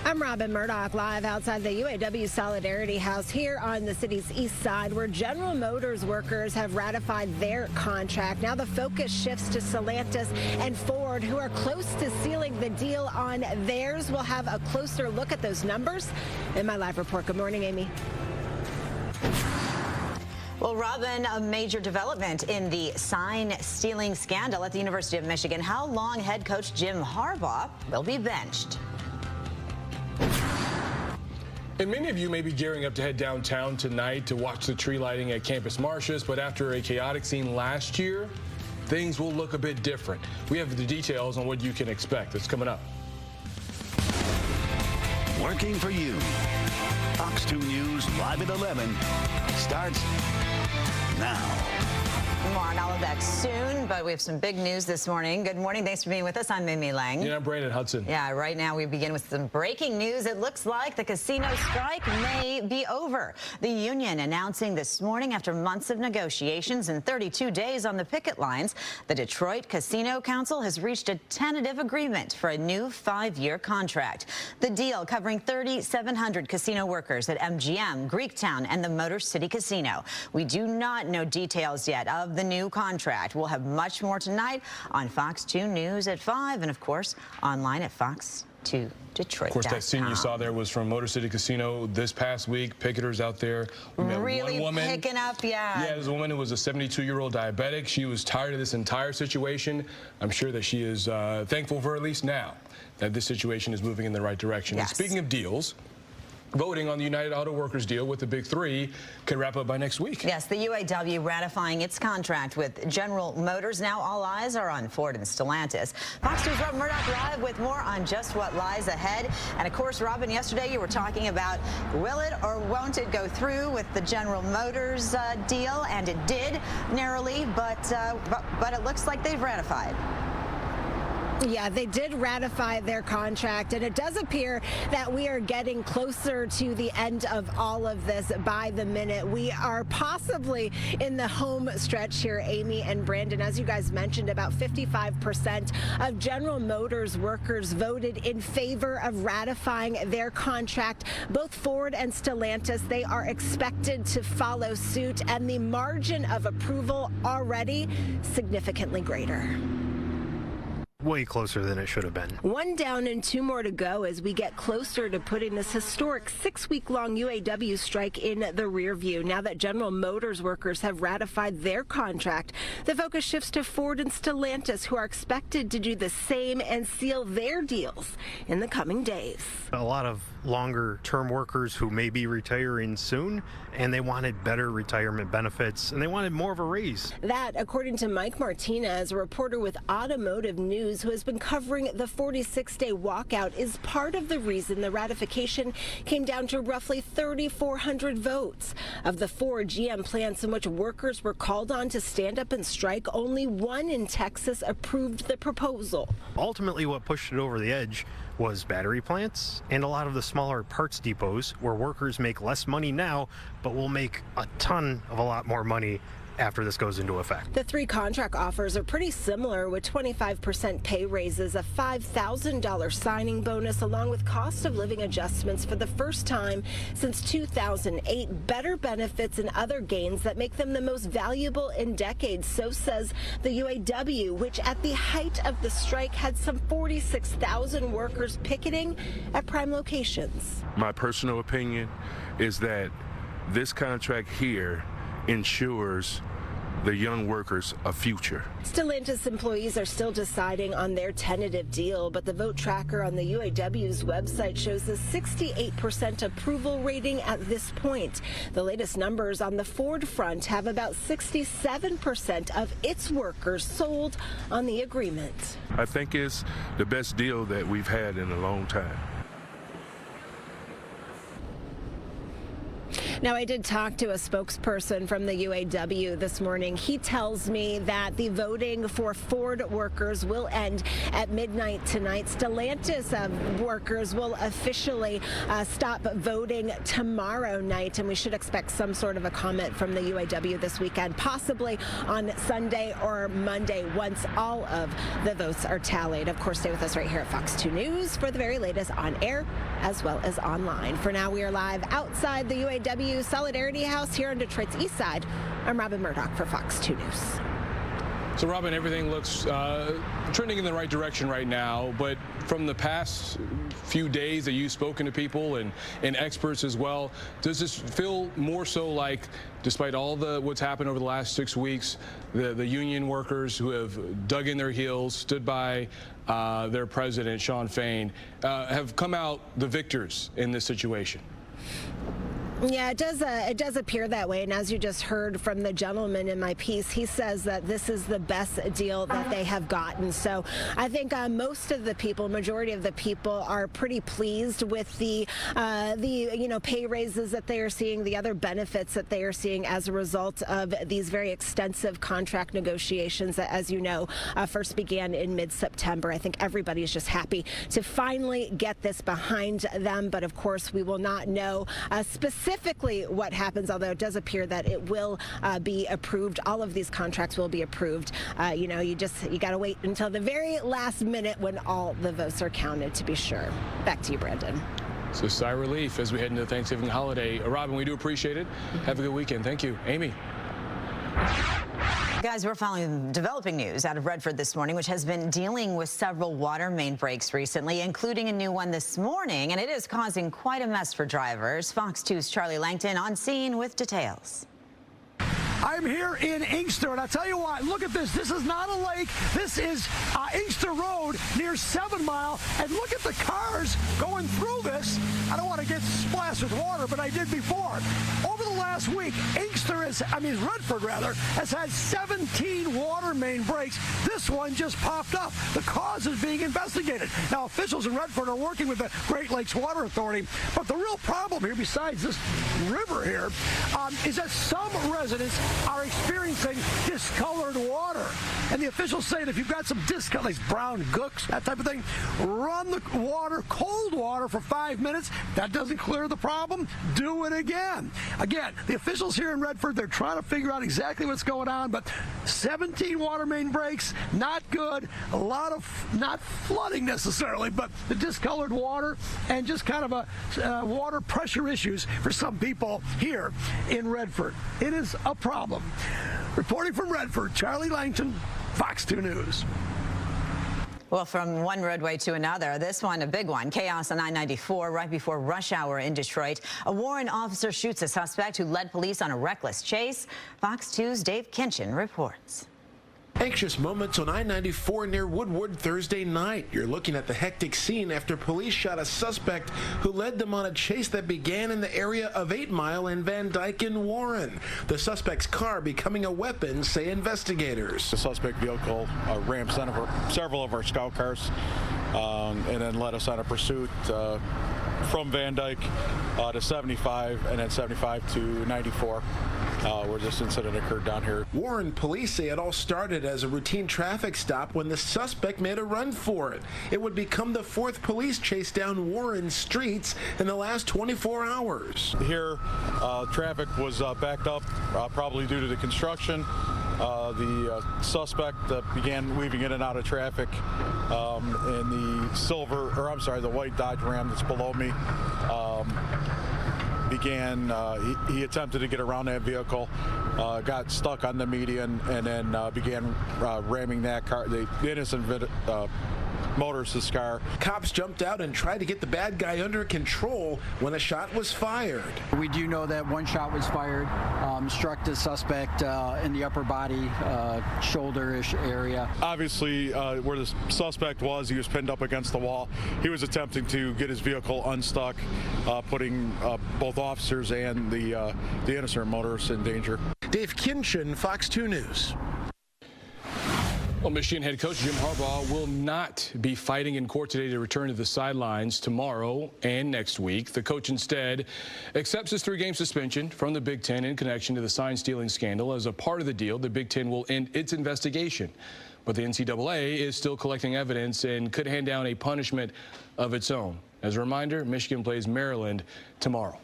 I'm Robin Murdoch, live outside the UAW Solidarity House here on the city's east side, where General Motors workers have ratified their contract. Now the focus shifts to Stellantis and Ford, who are close to sealing the deal on theirs. We'll have a closer look at those numbers in my live report. Good morning, Amy. Well, Robin, a major development in the sign stealing scandal at the University of Michigan. How long head coach Jim Harbaugh will be benched? And many of you may be gearing up to head downtown tonight to watch the tree lighting at Campus Martius, but after a chaotic scene last year, things will look a bit different. We have the details on what you can expect. It's coming up. Working for you. Fox 2 News Live at 11 starts now. More on all of that soon, but we have some big news this morning. Good morning. Thanks for being with us. I'm Mimi Lange. Yeah, I'm Brandon Hudson. Yeah, right now we begin with some breaking news. It looks like the casino strike may be over. The union announcing this morning, after months of negotiations and 32 days on the picket lines, the Detroit Casino Council has reached a tentative agreement for a new 5-year contract. The deal covering 3,700 casino workers at MGM, Greektown, and the Motor City Casino. We do not know details yet of the new contract. We'll have much more tonight on Fox 2 News at 5 and, of course, online at Fox 2 Detroit. Of course, that scene you saw there was from Motor City Casino this past week. Picketers out there. Really picking up, yeah. Yeah, there's a woman who was a 72-year-old diabetic. She was tired of this entire situation. I'm sure that she is thankful for, at least now, that this situation is moving in the right direction. Yes. And speaking of deals, voting on the United Auto Workers deal with the Big Three could wrap up by next week. Yes, the UAW ratifying its contract with General Motors. Now all eyes are on Ford and Stellantis. Fox News' Robin Murdoch live with more on just what lies ahead. And of course, Robin, yesterday you were talking about will it or won't it go through with the General Motors deal, and it did narrowly, but it looks like they've ratified. Yeah, they did ratify their contract, and it does appear that we are getting closer to the end of all of this by the minute. We are possibly in the home stretch here, Amy and Brandon. As you guys mentioned, about 55% of General Motors workers voted in favor of ratifying their contract. Both Ford and Stellantis, they are expected to follow suit, and the margin of approval already significantly greater. Way closer than it should have been. One down and two more to go as we get closer to putting this historic 6-week-long UAW strike in the rear view. Now that General Motors workers have ratified their contract, the focus shifts to Ford and Stellantis, who are expected to do the same and seal their deals in the coming days. A lot of longer-term workers who may be retiring soon, and they wanted better retirement benefits, and they wanted more of a raise. That, according to Mike Martinez, a reporter with Automotive News who has been covering the 46-day walkout, is part of the reason the ratification came down to roughly 3,400 votes. Of the 4 GM plants in which workers were called on to stand up and strike, only one in Texas approved the proposal. Ultimately, what pushed it over the edge was battery plants and a lot of the smaller parts depots where workers make less money now, but will make a lot more money after this goes into effect. The 3 contract offers are pretty similar, with 25% pay raises, a $5,000 signing bonus, along with cost of living adjustments for the first time since 2008, better benefits and other gains that make them the most valuable in decades. So says the UAW, which at the height of the strike had some 46,000 workers picketing at prime locations. My personal opinion is that this contract here ensures the young workers a future. Stellantis employees are still deciding on their tentative deal, but the vote tracker on the UAW's website shows a 68% approval rating at this point. The latest numbers on the Ford front have about 67% of its workers sold on the agreement. I think it's the best deal that we've had in a long time. Now, I did talk to a spokesperson from the UAW this morning. He tells me that the voting for Ford workers will end at midnight tonight. Stellantis workers will officially stop voting tomorrow night, and we should expect some sort of a comment from the UAW this weekend, possibly on Sunday or Monday once all of the votes are tallied. Of course, stay with us right here at Fox 2 News for the very latest on air as well as online. For now, we are live outside the UAW Solidarity House here on Detroit's East Side. I'm Robin Murdoch for Fox 2 News. So, Robin, everything looks trending in the right direction right now, but from the past few days that you've spoken to people and experts as well, does this feel more so like, despite all what's happened over the last 6 weeks, the union workers who have dug in their heels, stood by their president, Shawn Fain, have come out the victors in this situation? Yeah, it does appear that way. And as you just heard from the gentleman in my piece, he says that this is the best deal that they have gotten. So I think most of the people, majority of the people, are pretty pleased with the pay raises that they are seeing, the other benefits that they are seeing as a result of these very extensive contract negotiations that, as you know, first began in mid-September. I think everybody is just happy to finally get this behind them. But of course, we will not know specifically what happens, although it does appear that it will be approved. All of these contracts will be approved. You got to wait until the very last minute when all the votes are counted to be sure. Back to you, Brandon. So sigh of relief as we head into the Thanksgiving holiday. Robin, we do appreciate it. Have a good weekend. Thank you. Amy. Guys, we're following developing news out of Redford this morning, which has been dealing with several water main breaks recently, including a new one this morning, and it is causing quite a mess for drivers. Fox 2's Charlie Langton on scene with details. I'm here in Inkster, and I'll tell you what, look at this. This is not a lake. This is Inkster Road near 7 Mile, and look at the cars going through this. I don't want to get splashed with water, but I did before. Over the last week, Redford has had 17 water main breaks. This one just popped up. The cause is being investigated. Now, officials in Redford are working with the Great Lakes Water Authority, but the real problem here, besides this river here, is that some residents are experiencing discolored water. And the officials say that if you've got some discolor, like brown gooks, that type of thing, run the water, cold water, for 5 minutes. That doesn't clear the problem. Do it again. Again, the officials here in Redford, they're trying to figure out exactly what's going on, but 17 water main breaks, not good. A lot of, not flooding necessarily, but the discolored water and just kind of a water pressure issues for some people here in Redford. It is a problem. Reporting from Redford, Charlie Langton, Fox 2 News. Well, from one roadway to another, this one a big one. Chaos on I-94 right before rush hour in Detroit. A Warren officer shoots a suspect who led police on a reckless chase. Fox 2's Dave Kinchin reports. Anxious moments on I-94 near Woodward Thursday night. You're looking at the hectic scene after police shot a suspect who led them on a chase that began in the area of 8 Mile and Van Dyke in Warren. The suspect's car becoming a weapon, say investigators. The suspect vehicle rammed several of our scout cars and then led us on a pursuit from Van Dyke to 75 and then 75 to 94. Where this incident occurred down here. Warren police say it all started as a routine traffic stop when the suspect made a run for it. It would become the 4th police chase down Warren streets in the last 24 hours. Here, traffic was backed up, probably due to the construction. The suspect began weaving in and out of traffic in the white Dodge Ram that's below me. He attempted to get around that vehicle, got stuck on the median, and then began ramming that car, the innocent motorist's car. Cops jumped out and tried to get the bad guy under control when a shot was fired. We do know that one shot was fired, struck the suspect in the upper body, shoulder-ish area. Obviously, where the suspect was, he was pinned up against the wall. He was attempting to get his vehicle unstuck, putting both officers and the innocent motorist in danger. Dave Kinchin, Fox 2 News. Well, Michigan head coach Jim Harbaugh will not be fighting in court today to return to the sidelines tomorrow and next week. The coach instead accepts his 3-game suspension from the Big Ten in connection to the sign-stealing scandal. As a part of the deal, the Big Ten will end its investigation. But the NCAA is still collecting evidence and could hand down a punishment of its own. As a reminder, Michigan plays Maryland tomorrow.